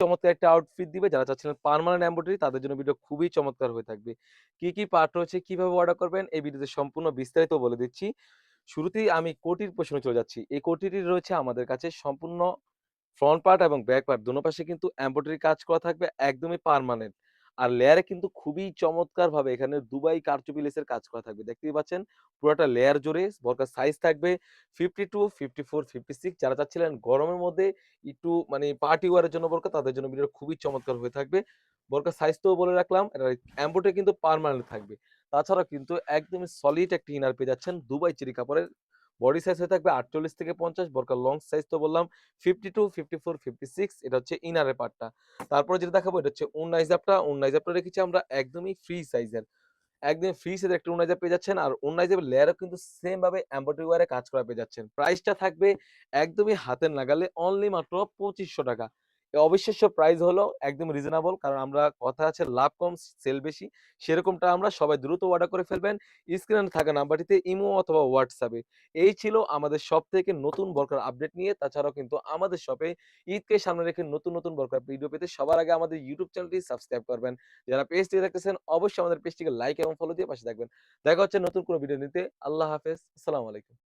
চমৎকার একটা আউটফিট দিবে। যারা চাচ্ছিলেন পার্মানেন্ট এমব্রয়ডারি তাদের জন্য ভিডিও খুবই চমৎকার হয়ে থাকবে। কি পার্ট রয়েছে, কিভাবে অর্ডার করবেন এই ভিডিওতে সম্পূর্ণ বিস্তারিত বলে দিচ্ছি। শুরুতেই আমি কোটির প্রশ্নে চলে যাচ্ছি। এই কোটিটি রয়েছে আমাদের কাছে সম্পূর্ণ ফ্রন্ট পার্ট এবং ব্যাক পার্ট দোনো পাশে কিন্তু এমব্রয়ডারি কাজ করা থাকবে একদমই পার্মানেন্ট। আর লেয়ারে কিন্তু খুবই চমৎকারভাবে এখানে দুবাই কারচুপি লেসের কাজ করা থাকবে। দেখতেই পাচ্ছেন পুরাটা লেয়ার জুড়ে বোরকার সাইজ থাকবে 52, 54, 56 যারা চাচ্ছিলেন গরমের মধ্যে একটু মানে পার্টি ওয়্যার এর জন্য বোরকা তাদের জন্য ভিডিওটা খুবই চমৎকার হয়ে থাকবে। বোরকার সাইজটাও বলে রাখলাম। এটা এমব্রয়ডারি কিন্তু পার্মানেন্ট থাকবে। তাছাড়াও কিন্তু একদমই সলিড একটা ইনার পেয়ে যাচ্ছেন দুবাই চেরি কাপড়ের। বডি সাইজ হয়ে থাকবে ৪৮ থেকে ৫০, বোরকার লং সাইজ তো বললাম 52, 54, 56 এটা হচ্ছে ইনারের পার্টটা। তারপরে যেটা দেখাবো এটা হচ্ছে ওড়না হিজাবটা। ওড়না হিজাবটা রেখেছি আমরা একদমই ফ্রি সাইজের। একদম ফ্রি সাইজের একটা ওড়না হিজাব পেয়ে যাচ্ছেন। আর ওড়না হিজাবের লেয়ারও কিন্তু সেম ভাবে এমব্রয়ডারি ওয়্যারে কাজ করা পেয়ে যাচ্ছেন। প্রাইসটা থাকবে একদমই হাতের নাগালে অনলি মাত্র ৳২৫০০। এই অবিশ্বাস্য প্রাইস হলো একদম রিজনেবল। কারণ আমরা কথা আছে লাভ কম সেল বেশি। সেরকমটা আমরা সবাই দ্রুত অর্ডার করে ফেলবেন। স্ক্রিনে থাকা নাম্বারটিতে ইমো অথবা WhatsApp এ। এই ছিল আমাদের শপ থেকে নতুন বরকার আপডেট নিয়ে। তাছাড়াও কিন্তু আমাদের শপে ঈদকে সামনে রেখে নতুন বরকার ভিডিও পেতে সবার আগে আমাদের YouTube চ্যানেলটি সাবস্ক্রাইব করবেন। যারা পেজটি দেখতেছেন অবশ্যই আমাদের পেজটিকে লাইক এবং ফলো দিয়ে পাশে থাকবেন। দেখা হচ্ছে নতুন কোনো ভিডিও নিতে। আল্লাহ হাফেজ। আসসালামু আলাইকুম।